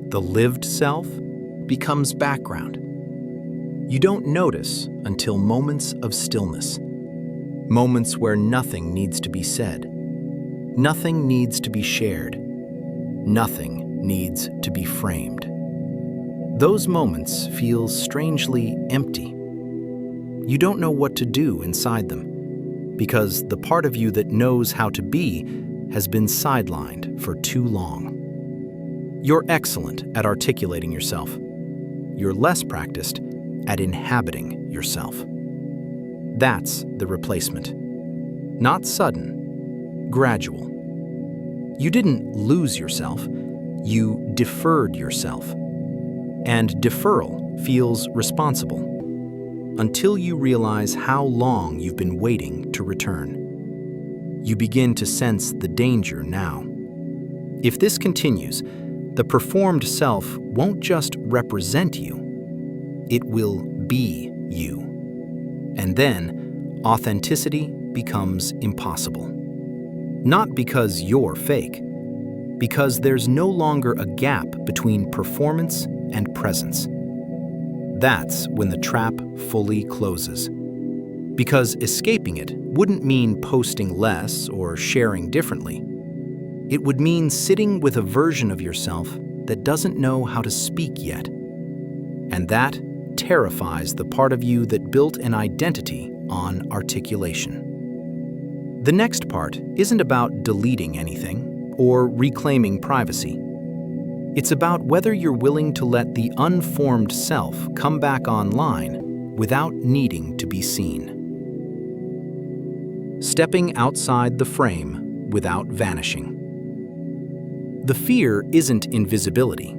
The lived self becomes background. You don't notice until moments of stillness. Moments where nothing needs to be said. Nothing needs to be shared. Nothing needs to be framed. Those moments feel strangely empty. You don't know what to do inside them, because the part of you that knows how to be has been sidelined for too long. You're excellent at articulating yourself. You're less practiced at inhabiting yourself. That's the replacement. Not sudden, gradual. You didn't lose yourself, you deferred yourself. And deferral feels responsible, until you realize how long you've been waiting to return. You begin to sense the danger now. If this continues, the performed self won't just represent you, it will be you. And then, authenticity becomes impossible. Not because you're fake, because there's no longer a gap between performance and presence. That's when the trap fully closes. Because escaping it wouldn't mean posting less or sharing differently. It would mean sitting with a version of yourself that doesn't know how to speak yet. And that terrifies the part of you that built an identity on articulation. The next part isn't about deleting anything or reclaiming privacy. It's about whether you're willing to let the unformed self come back online without needing to be seen. Stepping outside the frame without vanishing. The fear isn't invisibility,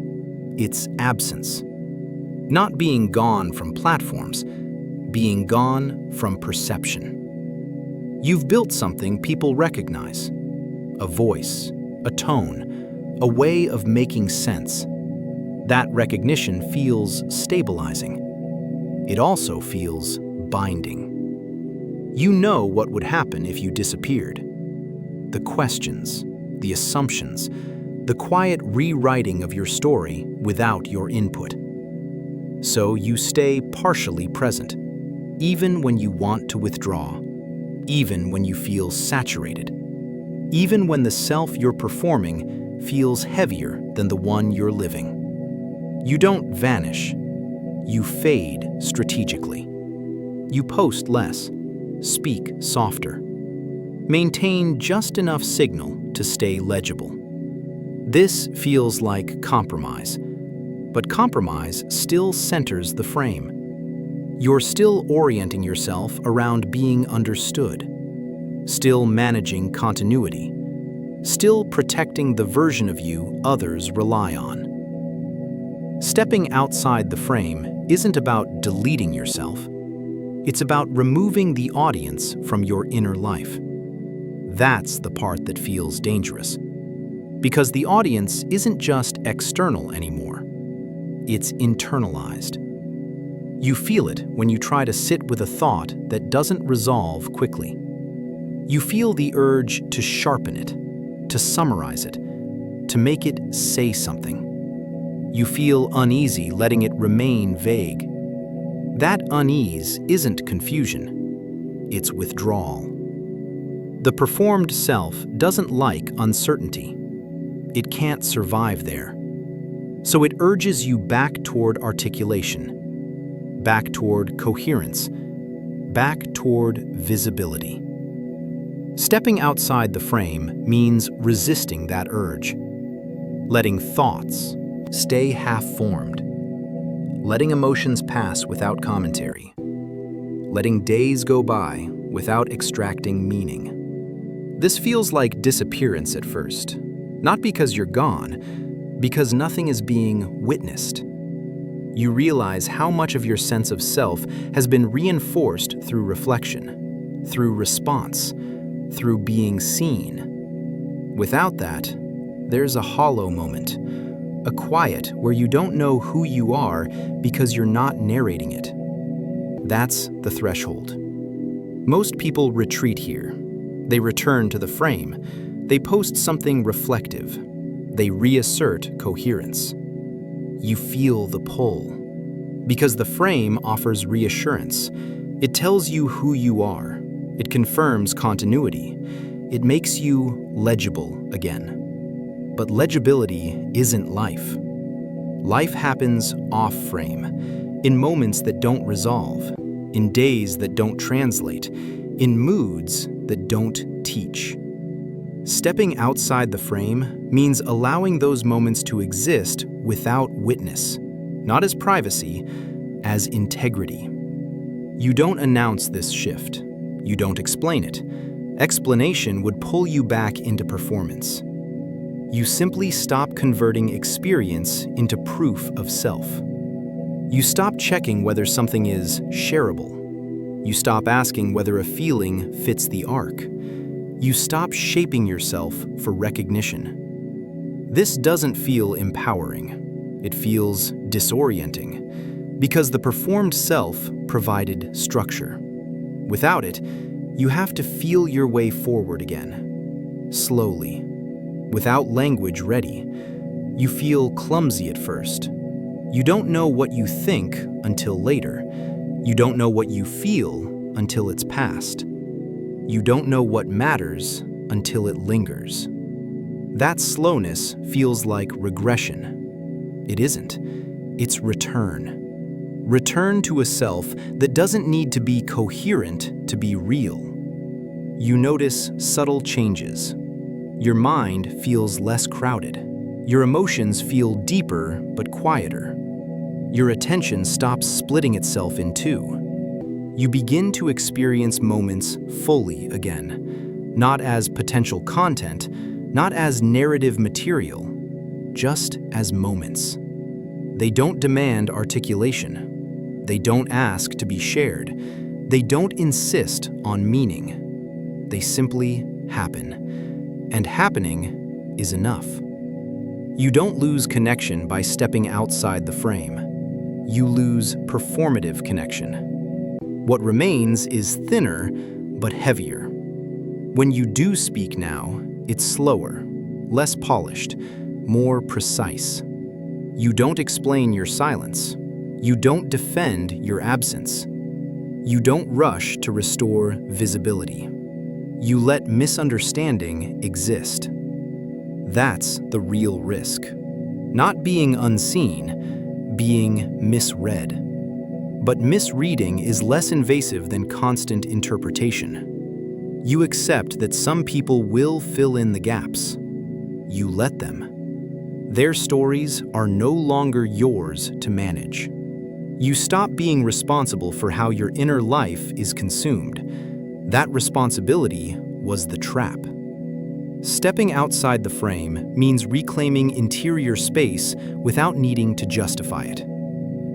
it's absence. Not being gone from platforms, being gone from perception. You've built something people recognize. A voice, a tone, a way of making sense. That recognition feels stabilizing. It also feels binding. You know what would happen if you disappeared. The questions, the assumptions, the quiet rewriting of your story without your input. So you stay partially present, even when you want to withdraw, even when you feel saturated, even when the self you're performing feels heavier than the one you're living. You don't vanish. You fade strategically. You post less, speak softer, maintain just enough signal to stay legible. This feels like compromise, but compromise still centers the frame. You're still orienting yourself around being understood, still managing continuity, still protecting the version of you others rely on. Stepping outside the frame isn't about deleting yourself. It's about removing the audience from your inner life. That's the part that feels dangerous. Because the audience isn't just external anymore. It's internalized. You feel it when you try to sit with a thought that doesn't resolve quickly. You feel the urge to sharpen it, to summarize it, to make it say something. You feel uneasy letting it remain vague. That unease isn't confusion, it's withdrawal. The performed self doesn't like uncertainty. It can't survive there. So it urges you back toward articulation, back toward coherence, back toward visibility. Stepping outside the frame means resisting that urge, letting thoughts stay half-formed, letting emotions pass without commentary, letting days go by without extracting meaning. This feels like disappearance at first, not because you're gone, because nothing is being witnessed. You realize how much of your sense of self has been reinforced through reflection, through response, through being seen. Without that, there's a hollow moment, a quiet where you don't know who you are because you're not narrating it. That's the threshold. Most people retreat here. They return to the frame. They post something reflective. They reassert coherence. You feel the pull. Because the frame offers reassurance. It tells you who you are. It confirms continuity. It makes you legible again. But legibility isn't life. Life happens off-frame, in moments that don't resolve, in days that don't translate, in moods that don't teach. Stepping outside the frame means allowing those moments to exist without witness, not as privacy, as integrity. You don't announce this shift. You don't explain it. Explanation would pull you back into performance. You simply stop converting experience into proof of self. You stop checking whether something is shareable. You stop asking whether a feeling fits the arc. You stop shaping yourself for recognition. This doesn't feel empowering. It feels disorienting, because the performed self provided structure. Without it, you have to feel your way forward again, slowly. Without language ready, you feel clumsy at first. You don't know what you think until later. You don't know what you feel until it's past. You don't know what matters until it lingers. That slowness feels like regression. It isn't. It's return. Return to a self that doesn't need to be coherent to be real. You notice subtle changes. Your mind feels less crowded. Your emotions feel deeper but quieter. Your attention stops splitting itself in two. You begin to experience moments fully again, not as potential content, not as narrative material, just as moments. They don't demand articulation. They don't ask to be shared. They don't insist on meaning. They simply happen. And happening is enough. You don't lose connection by stepping outside the frame. You lose performative connection. What remains is thinner but heavier. When you do speak now, it's slower, less polished, more precise. You don't explain your silence. You don't defend your absence. You don't rush to restore visibility. You let misunderstanding exist. That's the real risk. Not being unseen, being misread. But misreading is less invasive than constant interpretation. You accept that some people will fill in the gaps. You let them. Their stories are no longer yours to manage. You stop being responsible for how your inner life is consumed. That responsibility was the trap. Stepping outside the frame means reclaiming interior space without needing to justify it.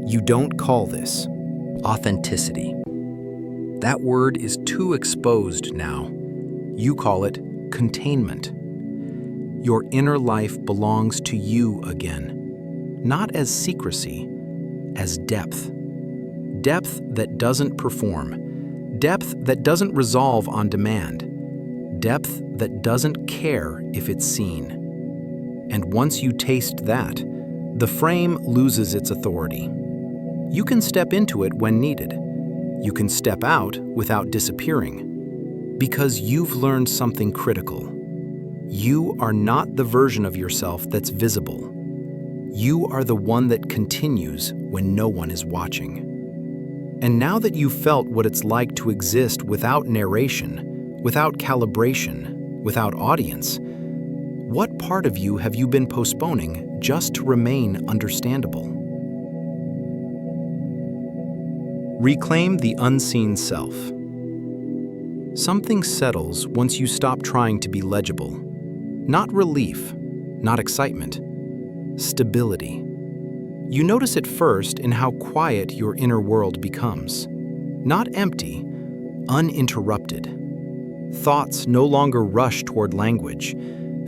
You don't call this authenticity. That word is too exposed now. You call it containment. Your inner life belongs to you again, not as secrecy, as depth. Depth that doesn't perform. Depth that doesn't resolve on demand. Depth that doesn't care if it's seen. And once you taste that, the frame loses its authority. You can step into it when needed. You can step out without disappearing. Because you've learned something critical. You are not the version of yourself that's visible. You are the one that continues when no one is watching. And now that you've felt what it's like to exist without narration, without calibration, without audience, what part of you have you been postponing just to remain understandable? Reclaim the unseen self. Something settles once you stop trying to be legible. Not relief, not excitement, stability. You notice it first in how quiet your inner world becomes. Not empty, uninterrupted. Thoughts no longer rush toward language.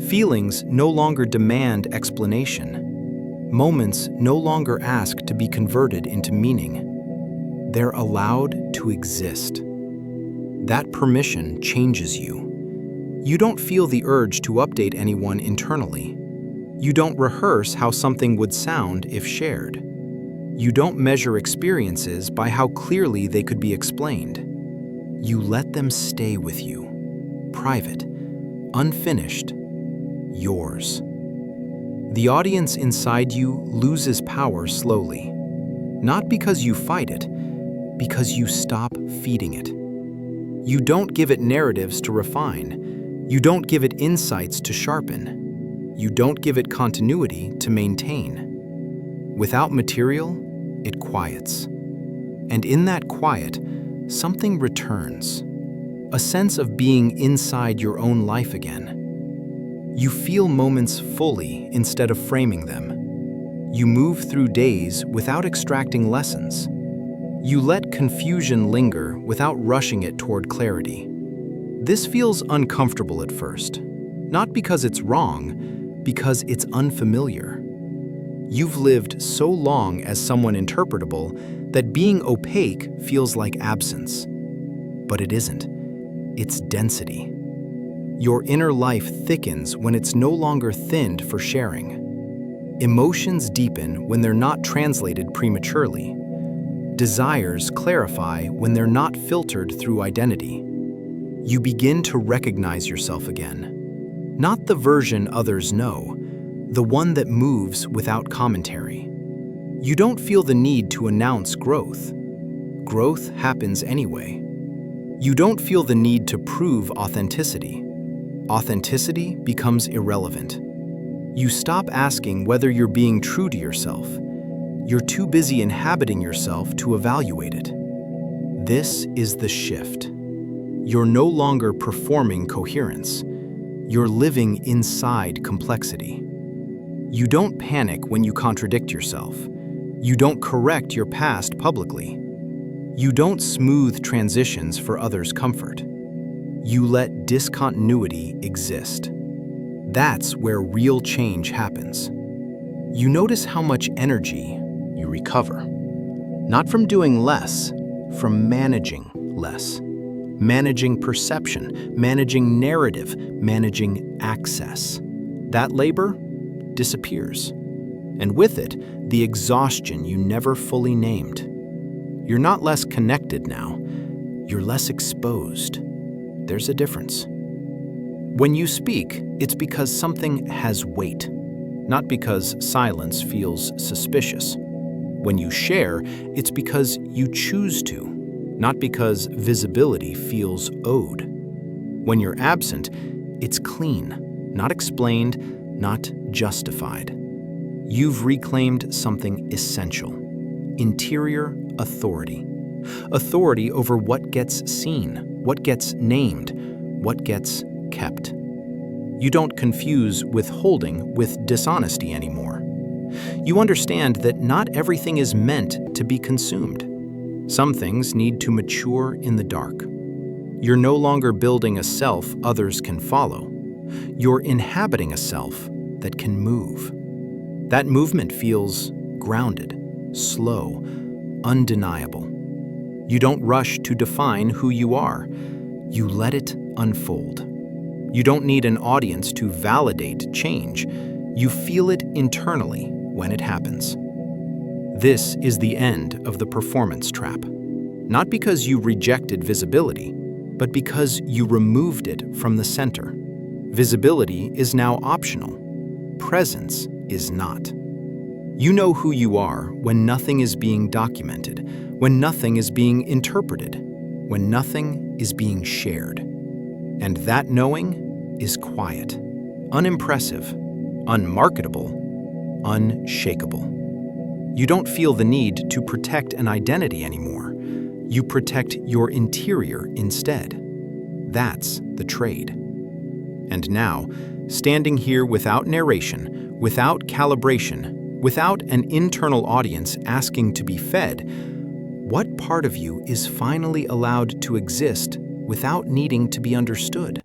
Feelings no longer demand explanation. Moments no longer ask to be converted into meaning. They're allowed to exist. That permission changes you. You don't feel the urge to update anyone internally. You don't rehearse how something would sound if shared. You don't measure experiences by how clearly they could be explained. You let them stay with you, private, unfinished, yours. The audience inside you loses power slowly, not because you fight it, because you stop feeding it. You don't give it narratives to refine. You don't give it insights to sharpen. You don't give it continuity to maintain. Without material, it quiets. And in that quiet, something returns. A sense of being inside your own life again. You feel moments fully instead of framing them. You move through days without extracting lessons. You let confusion linger without rushing it toward clarity. This feels uncomfortable at first, not because it's wrong, because it's unfamiliar. You've lived so long as someone interpretable that being opaque feels like absence. But it isn't. It's density. Your inner life thickens when it's no longer thinned for sharing. Emotions deepen when they're not translated prematurely. Desires clarify when they're not filtered through identity. You begin to recognize yourself again. Not the version others know, the one that moves without commentary. You don't feel the need to announce growth. Growth happens anyway. You don't feel the need to prove authenticity. Authenticity becomes irrelevant. You stop asking whether you're being true to yourself. You're too busy inhabiting yourself to evaluate it. This is the shift. You're no longer performing coherence. You're living inside complexity. You don't panic when you contradict yourself. You don't correct your past publicly. You don't smooth transitions for others' comfort. You let discontinuity exist. That's where real change happens. You notice how much energy you recover. Not from doing less, from managing less. Managing perception, managing narrative, managing access. That labor disappears. And with it, the exhaustion you never fully named. You're not less connected now. You're less exposed. There's a difference. When you speak, it's because something has weight, not because silence feels suspicious. When you share, it's because you choose to, not because visibility feels owed. When you're absent, it's clean, not explained, not justified. You've reclaimed something essential: interior authority. Authority over what gets seen, what gets named, what gets kept. You don't confuse withholding with dishonesty anymore. You understand that not everything is meant to be consumed. Some things need to mature in the dark. You're no longer building a self others can follow. You're inhabiting a self that can move. That movement feels grounded, slow, undeniable. You don't rush to define who you are. You let it unfold. You don't need an audience to validate change. You feel it internally when it happens. This is the end of the performance trap. Not because you rejected visibility, but because you removed it from the center. Visibility is now optional. Presence is not. You know who you are when nothing is being documented, when nothing is being interpreted, when nothing is being shared. And that knowing is quiet, unimpressive, unmarketable, unshakable. You don't feel the need to protect an identity anymore. You protect your interior instead. That's the trade. And now, standing here without narration, without calibration, without an internal audience asking to be fed, what part of you is finally allowed to exist without needing to be understood?